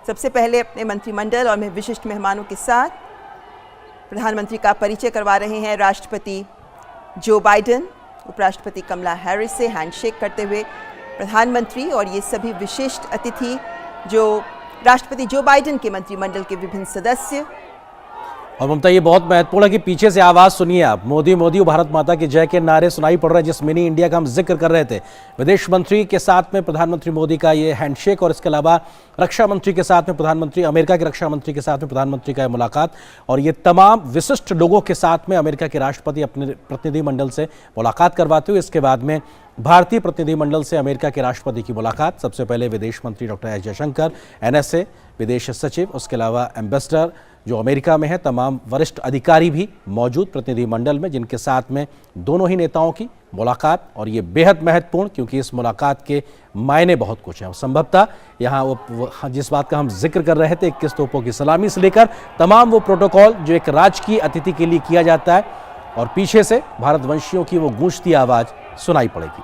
सबसे पहले अपने मंत्रिमंडल और विशिष्ट मेहमानों के साथ प्रधानमंत्री का परिचय करवा रहे हैं राष्ट्रपति जो बाइडेन। उपराष्ट्रपति कमला हैरिस से हैंडशेक करते हुए प्रधानमंत्री और ये सभी विशिष्ट अतिथि जो राष्ट्रपति जो बाइडेन के मंत्रिमंडल के विभिन्न सदस्य। और ममता, ये बहुत महत्वपूर्ण है कि पीछे से आवाज सुनिए आप, मोदी मोदी भारत माता की जय के नारे सुनाई पड़ रहे हैं। जिस मिनी इंडिया का हम जिक्र कर रहे थे, विदेश मंत्री के साथ में प्रधानमंत्री मोदी का ये हैंडशेक, और इसके अलावा रक्षा मंत्री के साथ में प्रधानमंत्री, अमेरिका के रक्षा मंत्री के साथ में प्रधानमंत्री का मुलाकात, और ये तमाम विशिष्ट लोगों के साथ में अमेरिका के राष्ट्रपति अपने प्रतिनिधिमंडल से मुलाकात करवाते हुए इसके बाद में भारतीय प्रतिनिधिमंडल से अमेरिका के राष्ट्रपति की मुलाकात। सबसे पहले विदेश मंत्री डॉक्टर एस जयशंकर, NSA विदेश सचिव, उसके अलावा एम्बेसडर जो अमेरिका में है, तमाम वरिष्ठ अधिकारी भी मौजूद प्रतिनिधिमंडल में, जिनके साथ में दोनों ही नेताओं की मुलाकात। और ये बेहद महत्वपूर्ण, क्योंकि इस मुलाकात के मायने बहुत कुछ हैं। संभवतः यहाँ वो जिस बात का हम जिक्र कर रहे थे, 21 तोपों की सलामी से लेकर तमाम वो प्रोटोकॉल जो एक राजकीय अतिथि के लिए किया जाता है, और पीछे से भारतवंशियों की वो गूंजती आवाज सुनाई पड़ेगी।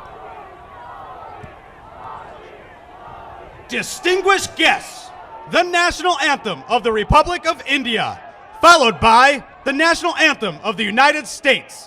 Distinguished guests, the national anthem of the Republic of India, followed by the national anthem of the United States.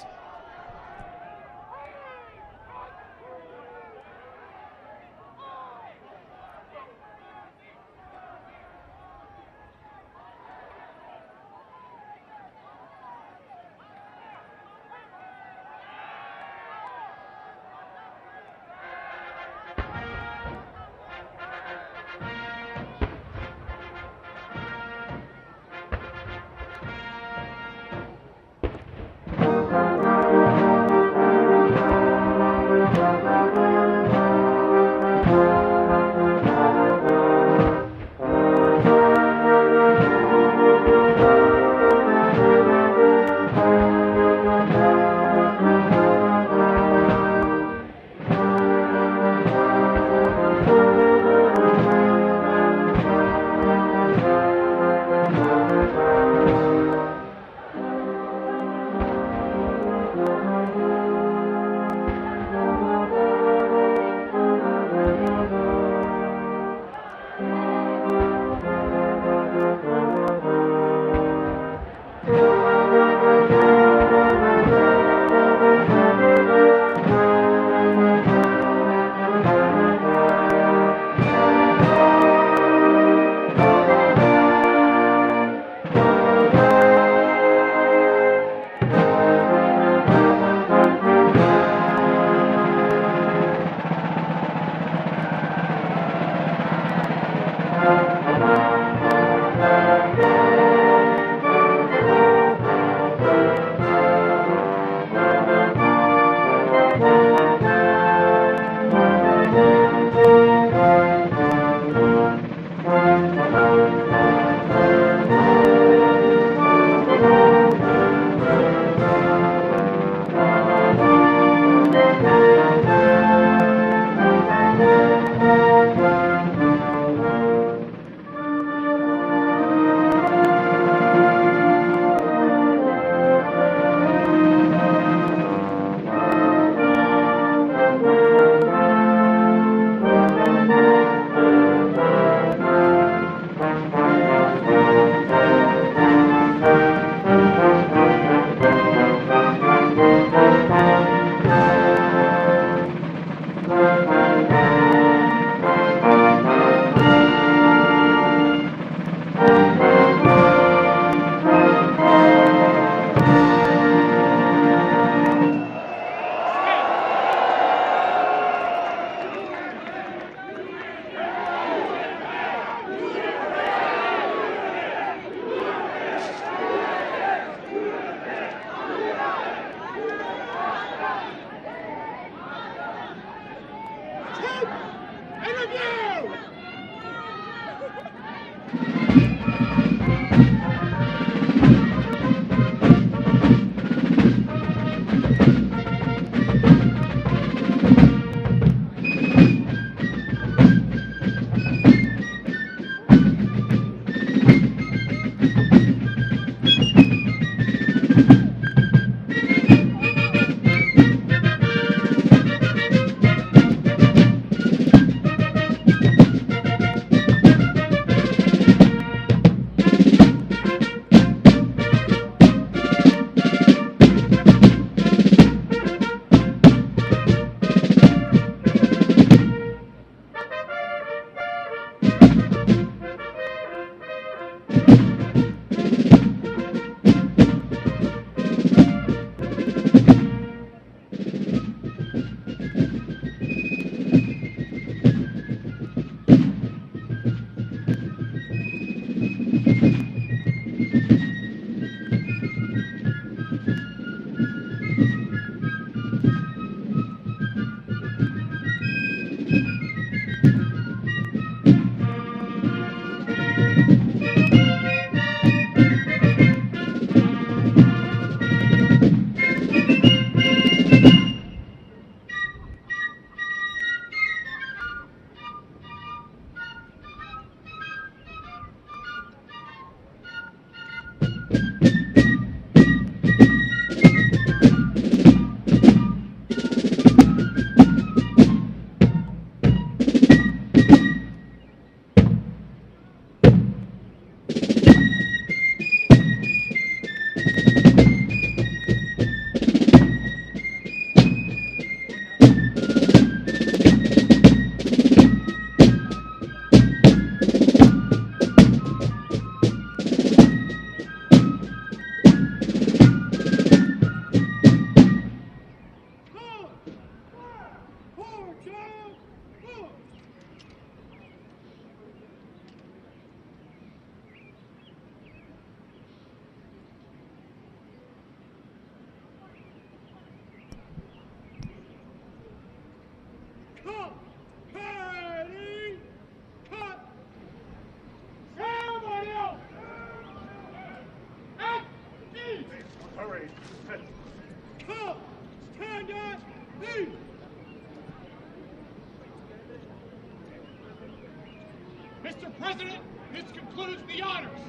Mr. President, this concludes the honors.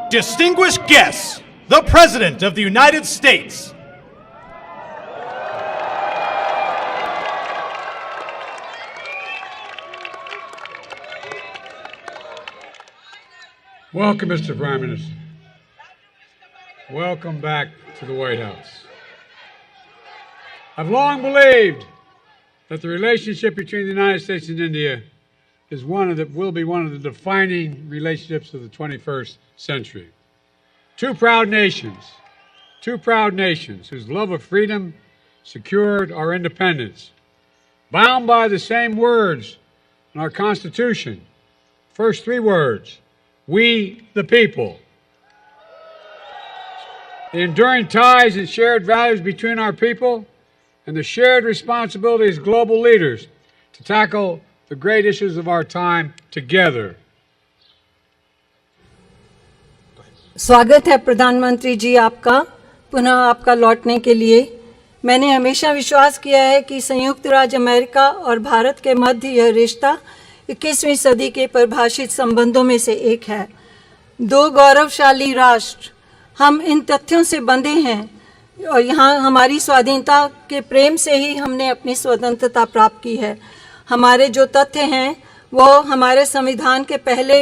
Distinguished guests, the President of the United States. Welcome, Mr. Prime Minister. Welcome back to the White House. I've long believed that the relationship between the United States and India is will be one of the defining relationships of the 21st century. Two proud nations whose love of freedom secured our independence, bound by the same words in our Constitution. First three words, we the people. The enduring ties and shared values between our people and the shared responsibility as global leaders to tackle the great issues of our time together. स्वागत है प्रधानमंत्री जी आपका पुनः आपका लौटने के लिए। मैंने हमेशा विश्वास किया है कि संयुक्त राज्य अमेरिका और भारत के मध्य यह रिश्ता 21वीं सदी के परिभाषित संबंधों में से एक है। दो गौरवशाली राष्ट्र, हम इन तथ्यों से बंधे हैं और यहाँ हमारी स्वाधीनता के प्रेम से ही हमने अपनी स्वतंत्रता प्राप्त की है। हमारे जो तथ्य हैं वो हमारे संविधान के पहले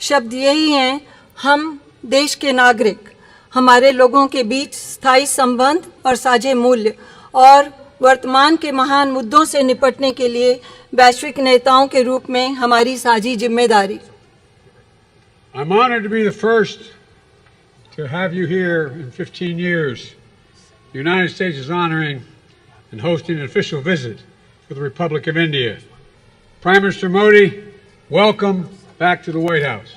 शब्द यही हैं, हम देश के नागरिक, हमारे लोगों के बीच स्थायी संबंध और साझे मूल्य और वर्तमान के महान मुद्दों से निपटने के लिए वैश्विक नेताओं के रूप में हमारी साझी जिम्मेदारी। I'm honored to be the first to have you here in 15 years. The United States is honoring and hosting an official visit for the Republic of India. Prime Minister Modi, welcome back to the White House.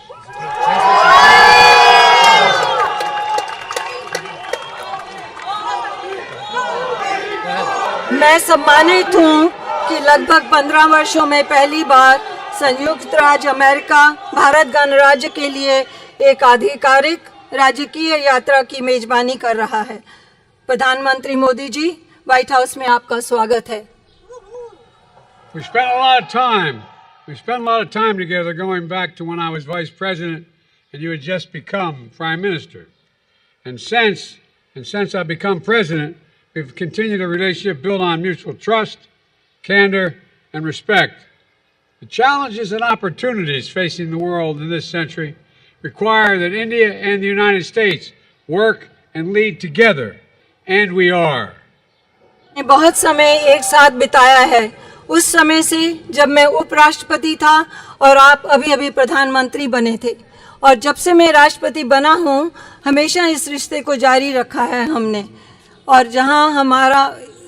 मैं सम्मानित हूँ कि लगभग 15 वर्षों में पहली बार संयुक्त राज्य अमेरिका भारत गणराज्य के लिए एक आधिकारिक राजकीय यात्रा की मेजबानी कर रहा है। प्रधानमंत्री मोदी जी, व्हाइट हाउस में आपका स्वागत है। We spent a lot of time together going back to when I was Vice President and you had just become Prime Minister. And since I've become President, we've continued a relationship built on mutual trust, candor, and respect. The challenges and opportunities facing the world in this century require that India and the United States work and lead together, and we are. बहुत समय एक साथ बिताया है, उस समय से जब मैं उपराष्ट्रपति था और आप अभी प्रधानमंत्री बने थे, और जब से मैं राष्ट्रपति बना हूँ हमेशा इस रिश्ते को जारी रखा है हमने। और जहाँ हमारा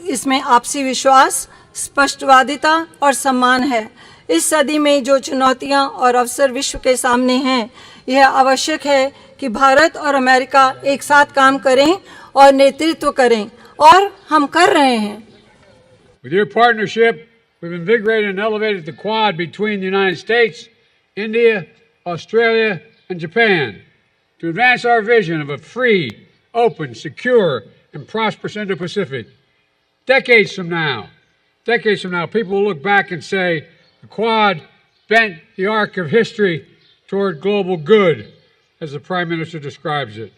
इसमें आपसी विश्वास, स्पष्टवादिता और सम्मान है। इस सदी में जो चुनौतियाँ और अवसर विश्व के सामने हैं, यह आवश्यक है कि भारत और अमेरिका एक साथ काम करें और नेतृत्व करें, और हम कर रहे हैं। With your partnership, we've invigorated and elevated the Quad between the United States, India, Australia, and Japan to advance our vision of a free, open, secure, and prosperous Indo-Pacific. Decades from now, people will look back and say the Quad bent the arc of history toward global good, as the Prime Minister describes it.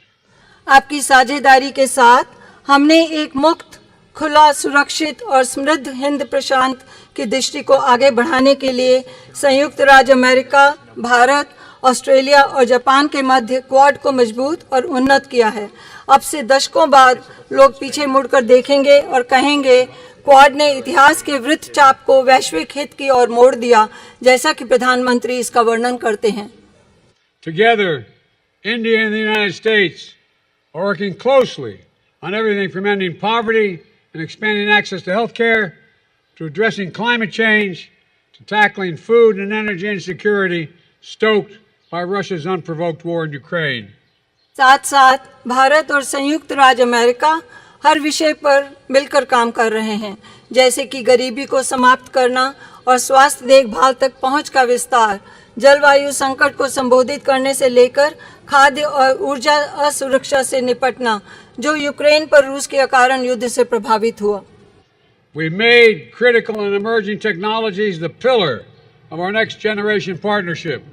आपकी साझेदारी के साथ हमने एक मुक्त, खुला, सुरक्षित और समृद्ध हिंद प्रशांत की दृष्टि को आगे बढ़ाने के लिए संयुक्त राज्य अमेरिका, भारत, ऑस्ट्रेलिया और जापान के मध्य क्वाड को मजबूत और उन्नत किया है। अब से दशकों बाद लोग पीछे मुड़कर देखेंगे और कहेंगे क्वाड ने इतिहास के वृत्तचाप को वैश्विक हित की ओर मोड़ दिया, जैसा कि प्रधानमंत्री इसका वर्णन करते हैं। Together, India and the United States are working closely on everything from ending poverty and expanding access to health care, to addressing climate change, to tackling food and energy insecurity stoked by Russia's unprovoked war in Ukraine. साथ साथ भारत और संयुक्त राज्य America हर विषय पर मिलकर काम कर रहे हैं, जैसे कि गरीबी को समाप्त करना और स्वास्थ्य देखभाल तक पहुंच का विस्तार, जलवायु संकट को संबोधित करने से लेकर खाद्य और ऊर्जा असुरक्षा से निपटना, जो यूक्रेन पर रूस के कारण युद्ध से प्रभावित हुआ। We made critical and emerging technologies the pillar of our next generation partnership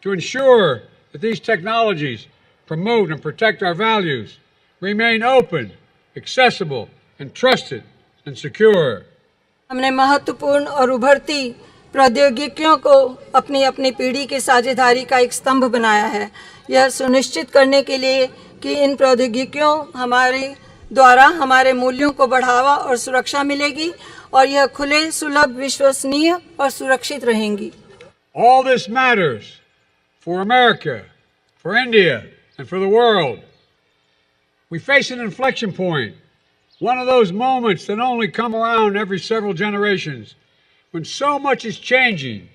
to ensure that these technologies promote and protect our values, remain open, accessible, and trusted and secure. हमने महत्वपूर्ण और उभरती प्रौद्योगिकियों को अपनी अपनी पीढ़ी की साझेदारी का एक स्तंभ बनाया है, यह सुनिश्चित करने के लिए कि इन प्रौद्योगिकियों हमारे द्वारा हमारे मूल्यों को बढ़ावा और सुरक्षा मिलेगी और यह खुले, सुलभ, विश्वसनीय और सुरक्षित रहेंगी। All this matters for America, for India, and for the world. We face an inflection point, one of those moments that only come around every several generations, when so much is changing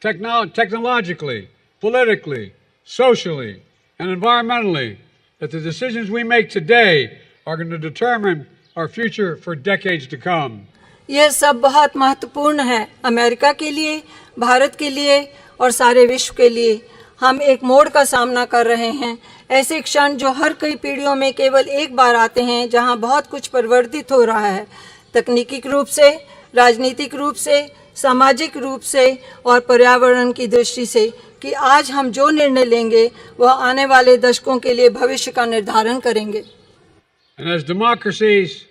technologically, politically, socially, and environmentally, that the decisions we make today are going to determine our future for decades to come. यह सब बहुत महत्वपूर्ण है America के लिए, भारत के लिए और सारे विश्व के लिए। हम एक मोड़ का सामना कर रहे हैं, ऐसे क्षण जो हर कई पीढ़ियों में केवल एक बार आते हैं, जहां बहुत कुछ परिवर्तित हो रहा है, तकनीकी रूप से, राजनीतिक रूप से, सामाजिक रूप से और पर्यावरण की दृष्टि से, कि आज हम जो निर्णय लेंगे वह आने वाले दशकों के लिए भविष्य का निर्धारण करेंगे। And as democracies,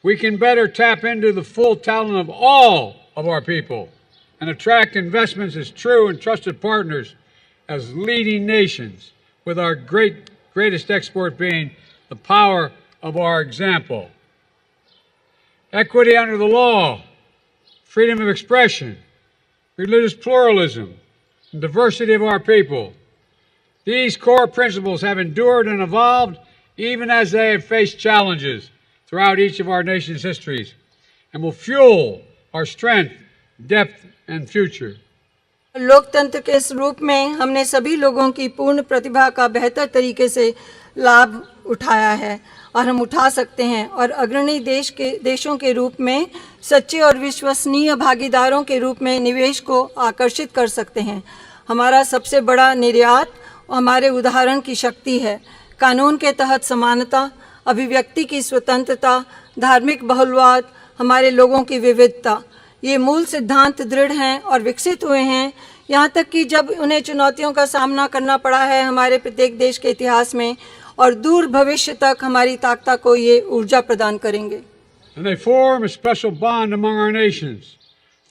we can better tap into the full talent of all of our people and attract investments as true and trusted partners as leading nations, with our greatest export being the power of our example. Equity under the law, freedom of expression, religious pluralism, and diversity of our people. These core principles have endured and evolved even as they have faced challenges throughout each of our nation's histories, and will fuel our strength, depth, and future. लोकतंत्र के इस रूप में हमने सभी लोगों की पूर्ण प्रतिभा का बेहतर तरीके से लाभ उठाया है और हम उठा सकते हैं, और अग्रणी देशों के रूप में सच्चे और विश्वसनीय भागीदारों के रूप में निवेश को आकर्षित कर सकते हैं। हमारा सबसे बड़ा निर्यात हमारे उदाहरण की शक्ति है। कानून के तहत समानता, अभिव्यक्ति की स्वतंत्रता, धार्मिक बहुलवाद, हमारे लोगों की विविधता, ये मूल सिद्धांत दृढ़ हैं और विकसित हुए हैं, यहाँ तक कि जब उन्हें चुनौतियों का सामना करना पड़ा है हमारे प्रत्येक देश के इतिहास में, और दूर भविष्य तक हमारी ताकत को ये ऊर्जा प्रदान करेंगे। And they form a special bond among our nations,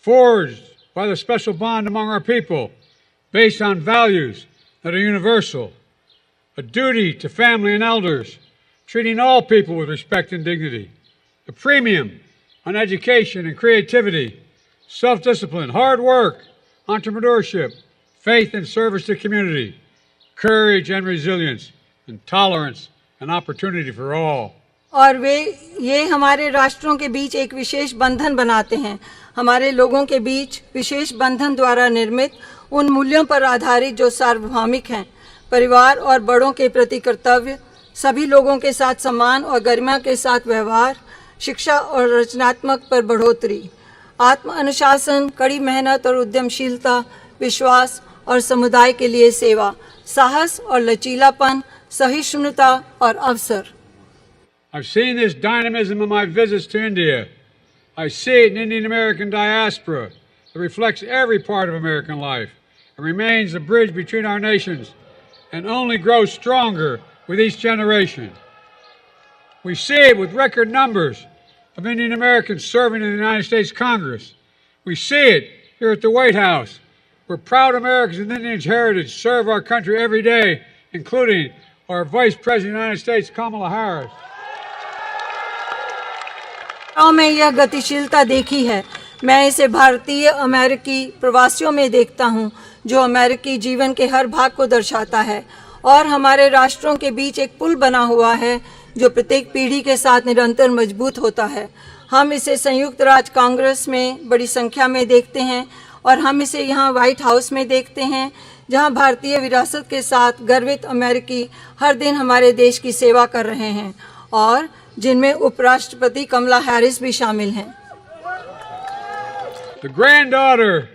forged by the special bond among our people, based on values that are universal, a duty to family and elders, treating all people with respect and dignity, a premium on education and creativity, self-discipline, hard work, entrepreneurship, faith and service to community, courage and resilience, and tolerance and opportunity for all. और ये हमारे राष्ट्रों के बीच एक विशेष बंधन बनाते हैं, हमारे लोगों के बीच विशेष बंधन द्वारा निर्मित उन मूल्यों पर आधारित जो सार्वभौमिक हैं, परिवार और बड़ों के प्रति कर्तव्य, सभी लोगों के साथ सम्मान और गरिमा के साथ व्यवहार, शिक्षा और रचनात्मक पर बढ़ोतरी, आत्म अनुशासन, कड़ी मेहनत और उद्यमशीलता, विश्वास और समुदाय के लिए सेवा, साहस और लचीलापन, सहिष्णुता और अवसर। I've seen this dynamism in my visits to India. I see it in Indian American diaspora that reflects every part of American life and remains the bridge between our nations and only grows stronger with each generation. We see it with record numbers of Indian Americans serving in the United States Congress. We see it here at the White House, where proud Americans with Indian heritage serve our country every day, including our Vice President of the United States, Kamala Harris. में यह गतिशीलता देखी है। मैं इसे भारतीय अमेरिकी प्रवासियों में देखता हूं, जो अमेरिकी जीवन के हर भाग को दर्शाता है और हमारे राष्ट्रों के बीच एक पुल बना हुआ है जो प्रत्येक पीढ़ी के साथ निरंतर मजबूत होता है। हम इसे संयुक्त राज्य कांग्रेस में बड़ी संख्या में देखते हैं और हम इसे यहाँ व्हाइट हाउस में देखते हैं, जहाँ भारतीय विरासत के साथ गर्वित अमेरिकी हर दिन हमारे देश की सेवा कर रहे हैं और जिनमें उपराष्ट्रपति कमला हैरिस भी शामिल हैं। The granddaughter,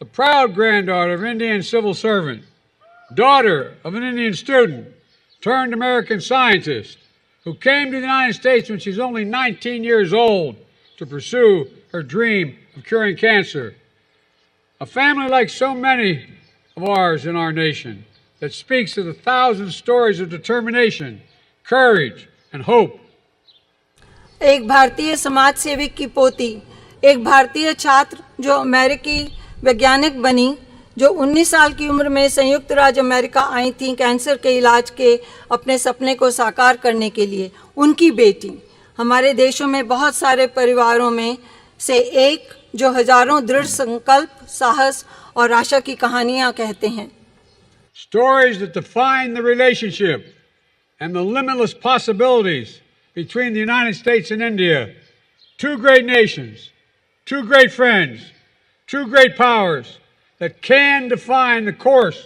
the proud granddaughter of an Indian civil servant, daughter of an Indian student, turned American scientist, who came to the United States when she was only 19 years old to pursue her dream of curing cancer. A family like so many of ours in our nation that speaks of the thousand stories of determination, courage, and hope. एक भारतीय समाज सेवक की पोती, एक भारतीय छात्र जो अमेरिकी वैज्ञानिक बनी, जो 19 साल की उम्र में संयुक्त राज्य अमेरिका आई थी कैंसर के इलाज के अपने सपने को साकार करने के लिए, उनकी बेटी। हमारे देशों में बहुत सारे परिवारों में से एक जो हजारों दृढ़ संकल्प, साहस और आशा की कहानियां कहते हैं। Stories that define the relationship and the limitless possibilities between the United States and India, two great nations, two great friends, two great powers that can define the course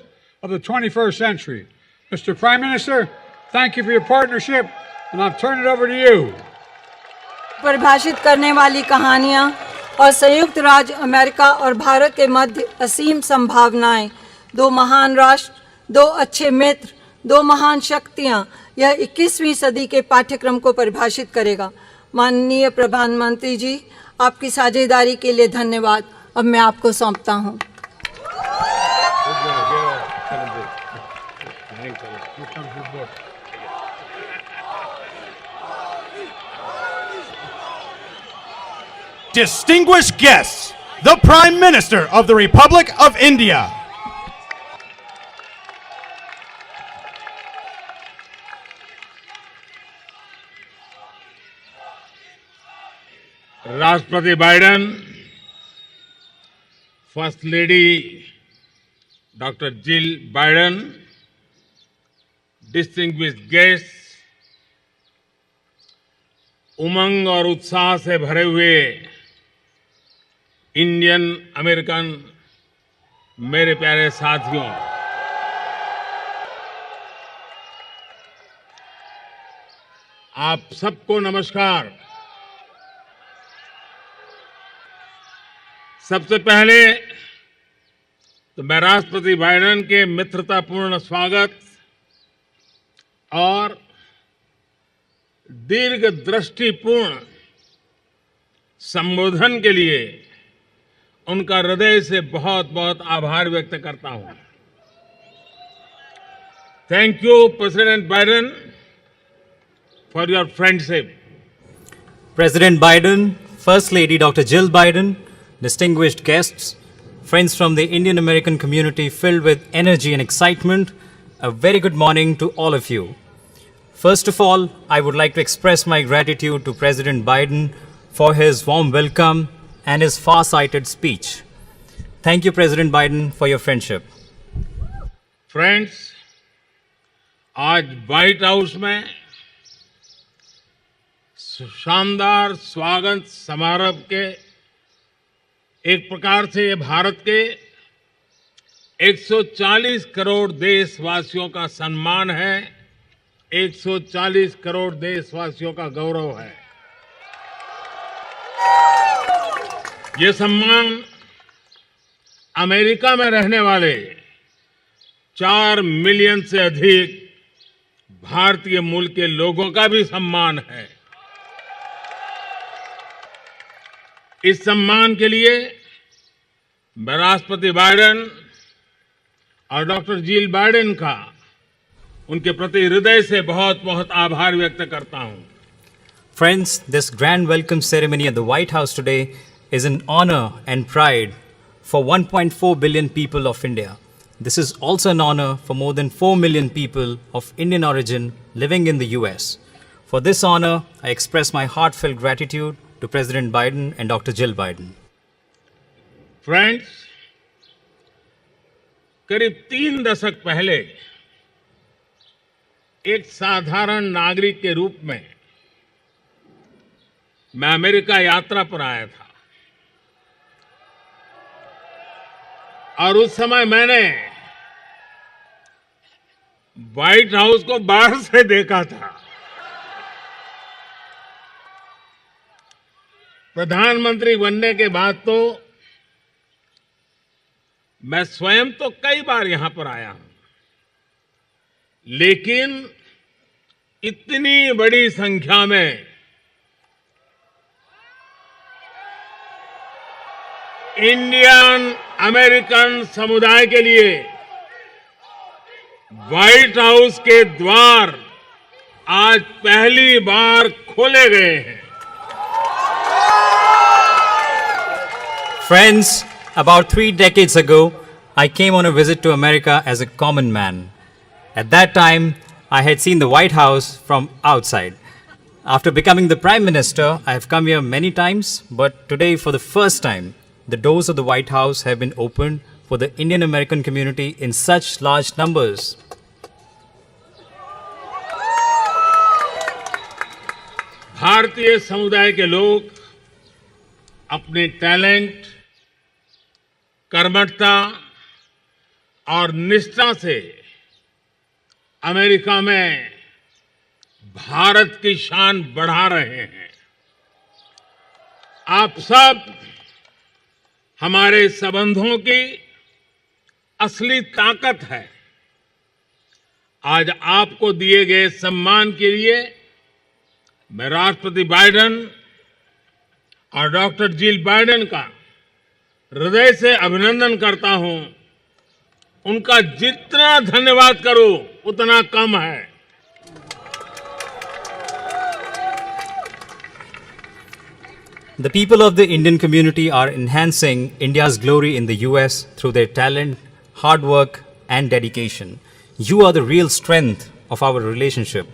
of the 21st century. Mr. Prime Minister, thank you for your partnership, and I'll turn it over to you. परिभाषित करने वाली कहानियां और संयुक्त राज्य America और भारत के मध्य असीम संभावनाएं, दो महान राष्ट्र, दो अच्छे मित्र, दो महान शक्तियां, यह 21वीं सदी के पाठ्यक्रम को परिभाषित करेगा। माननीय प्रधानमंत्री जी, आपकी साझेदारी के लिए धन्यवाद। अब मैं आपको सौंपता हूं। Distinguished guests, the Prime Minister of the Republic of India. राष्ट्रपति Biden, first lady doctor Jill Biden, distinguished guest, उमंग और उत्साह से भरे हुए इंडियन अमेरिकन मेरे प्यारे साथियों, आप सबको नमस्कार। सबसे पहले तो मैं राष्ट्रपति बाइडेन के मित्रतापूर्ण स्वागत और दीर्घदृष्टिपूर्ण संबोधन के लिए उनका हृदय से बहुत बहुत आभार व्यक्त करता हूं। Thank you president Biden for your friendship. President Biden, First Lady Dr. Jill Biden, distinguished guests, friends from the Indian American community filled with energy and excitement, a very good morning to all of you. First of all, I would like to express my gratitude to President Biden for his warm welcome and his far-sighted speech. Thank you, President Biden, for your friendship. Friends, आज white house में शानदार स्वागत समारोह के एक प्रकार से ये भारत के 140 करोड़ देशवासियों का सम्मान है, 140 करोड़ देशवासियों का गौरव है। ये सम्मान अमेरिका में रहने वाले 4 मिलियन से अधिक भारतीय मूल के लोगों का भी सम्मान है। इस सम्मान के लिए मैं राष्ट्रपति बाइडेन और डॉक्टर जिल बाइडेन का उनके प्रति हृदय से बहुत बहुत आभार व्यक्त करता हूं। Friends, this grand welcome ceremony at the White House today is an honor and pride for 1.4 billion people of India. This is also an honor for more than 4 million people of Indian origin living in the US. For this honor, I express my heartfelt gratitude to President Biden and Dr. Jill Biden. Friends, करीब 3 दशक पहले एक साधारण नागरिक के रूप में मैं अमेरिका यात्रा पर आया था और उस समय मैंने व्हाइट हाउस को बाहर से देखा था। प्रधानमंत्री बनने के बाद तो मैं स्वयं तो कई बार यहां पर आया हूं, लेकिन इतनी बड़ी संख्या में इंडियन अमेरिकन समुदाय के लिए व्हाइट हाउस के द्वार आज पहली बार खोले गए हैं। Friends, about 3 decades ago, I came on a visit to America as a common man. At that time, I had seen the White House from outside. After becoming the Prime Minister, I have come here many times, but today, for the first time, the doors of the White House have been opened for the Indian American community in such large numbers. भारतीय समुदाय के लोग अपने talent, कर्मठता और निष्ठा से America में भारत की शान बढ़ा रहे हैं। आप सब हमारे संबंधों की असली ताकत है। आज आपको दिए गए सम्मान के लिए मैं राष्ट्रपति बाइडेन और डॉक्टर जिल बाइडेन का हृदय से अभिनंदन करता हूं। उनका जितना धन्यवाद करूं उतना कम है। The people of the Indian community are enhancing India's glory in the US through their talent, hard work, and dedication. You are the real strength of our relationship.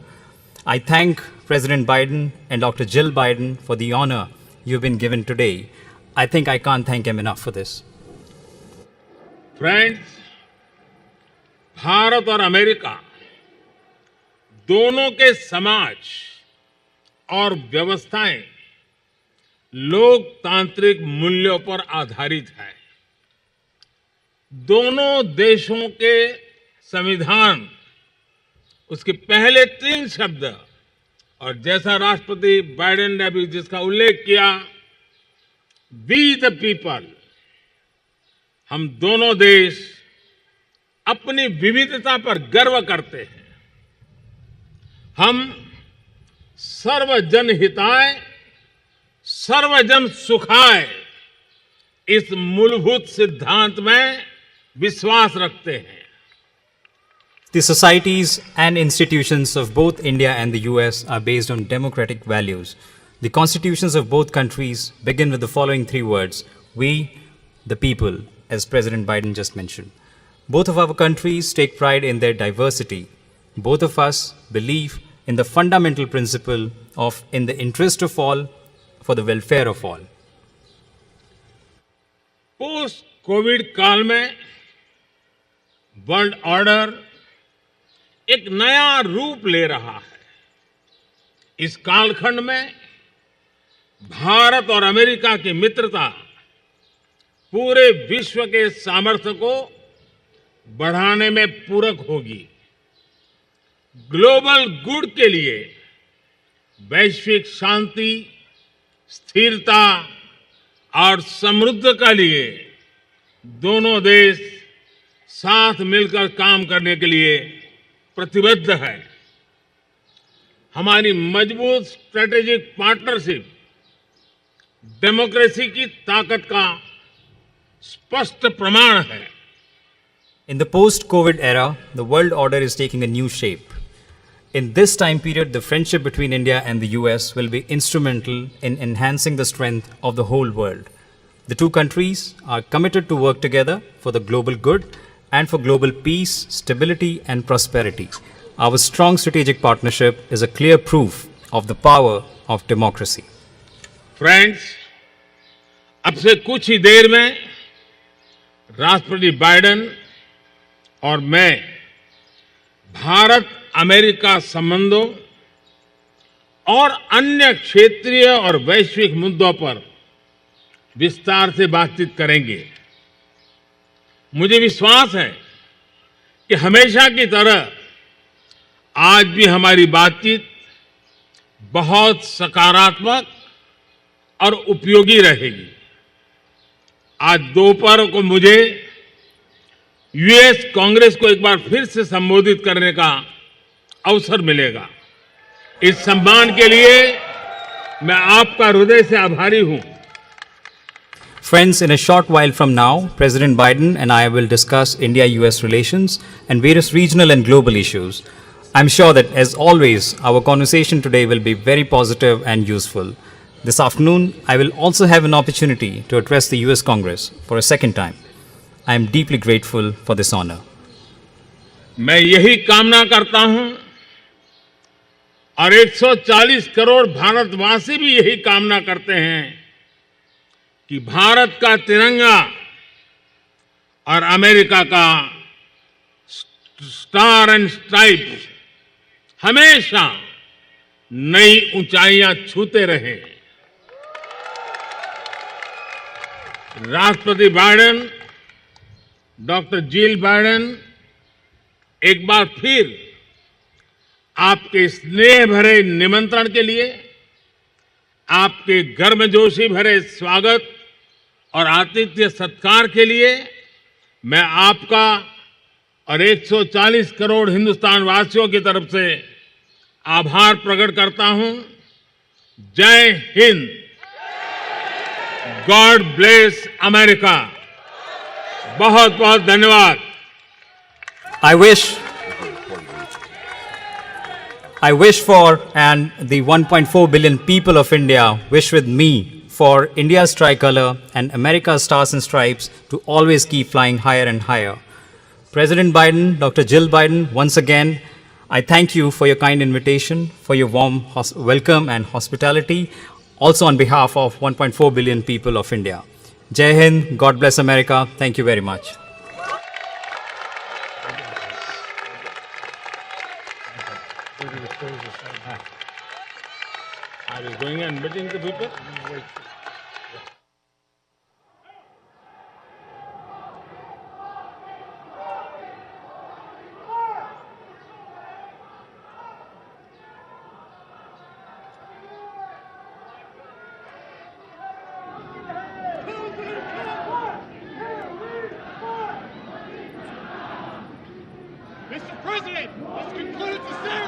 I thank President Biden and Dr. Jill Biden for the honor you've been given today. I think I can't thank him enough for this. Friends, Bharat और America दोनों के समाज और व्यवस्थाएं लोकतांत्रिक मूल्यों पर आधारित है। दोनों देशों के संविधान, उसके पहले 3 शब्द और जैसा राष्ट्रपति बाइडेन ने भी जिसका उल्लेख किया, वी द पीपल, हम दोनों देश अपनी विविधता पर गर्व करते हैं। हम सर्वजन हिताय सर्वजन सुखाय इस मूलभूत सिद्धांत में विश्वास रखते हैं। The societies and institutions of both India and the US are based on democratic values. The constitutions of both countries begin with the following 3 words: we, the people, as President Biden just mentioned. Both of our countries take pride in their diversity. Both of us believe in the fundamental principle of in the interest of all, for the welfare of all. Post Covid काल में world order एक नया रूप ले रहा है। इस कालखंड में भारत और अमेरिका की मित्रता पूरे विश्व के सामर्थ्य को बढ़ाने में पूरक होगी। ग्लोबल गुड के लिए वैश्विक शांति, स्थिरता और समृद्ध के लिए दोनों देश साथ मिलकर काम करने के लिए प्रतिबद्ध है। हमारी मजबूत स्ट्रेटेजिक पार्टनरशिप डेमोक्रेसी की ताकत का स्पष्ट प्रमाण है। In the post-COVID era, the world order is taking a new shape. In this time period, the friendship between India and the US will be instrumental in enhancing the strength of the whole world. The two countries are committed to work together for the global good and for global peace, stability and prosperity. Our strong strategic partnership is a clear proof of the power of democracy. Friends, अब से कुछ ही देर में राष्ट्रपति Biden और मैं Bharat America संबंधों और अन्य क्षेत्रीय और वैश्विक मुद्दों पर विस्तार से बातचीत करेंगे। मुझे विश्वास है कि हमेशा की तरह आज भी हमारी बातचीत बहुत सकारात्मक और उपयोगी रहेगी। आज दोपहर को मुझे यूएस कांग्रेस को एक बार फिर से संबोधित करने का अवसर मिलेगा। इस सम्मान के लिए मैं आपका हृदय से आभारी हूं। Friends, in a short while from now, President Biden and I will discuss India-US relations and various regional and global issues. I'm sure that, as always, our conversation today will be very positive and useful. This afternoon, I will also have an opportunity to address the US Congress for a second time. I am deeply grateful for this honor. मैं यही कामना करता हूं और 140 करोड़ भारतवासी भी यही कामना करते हैं कि भारत का तिरंगा और अमेरिका का स्टार एंड स्ट्राइप्स हमेशा नई ऊंचाइयां छूते रहे। राष्ट्रपति बाइडेन, डॉक्टर जिल बाइडेन, एक बार फिर आपके स्नेह भरे निमंत्रण के लिए, आपके गर्मजोशी भरे स्वागत और आतिथ्य सत्कार के लिए मैं आपका और 140 करोड़ हिंदुस्तान वासियों की तरफ से आभार प्रकट करता हूं। जय हिंद। God bless America. बहुत बहुत धन्यवाद। I wish for, and the 1.4 billion people of India wish with me, for India's tricolor and America's stars and stripes to always keep flying higher and higher. President Biden, Dr. Jill Biden, once again, I thank you for your kind invitation, for your warm welcome and hospitality, also on behalf of 1.4 billion people of India. Jai Hind, God bless America. Thank you very much. Are you going and meeting the people? Mr. President, let's conclude the ceremony.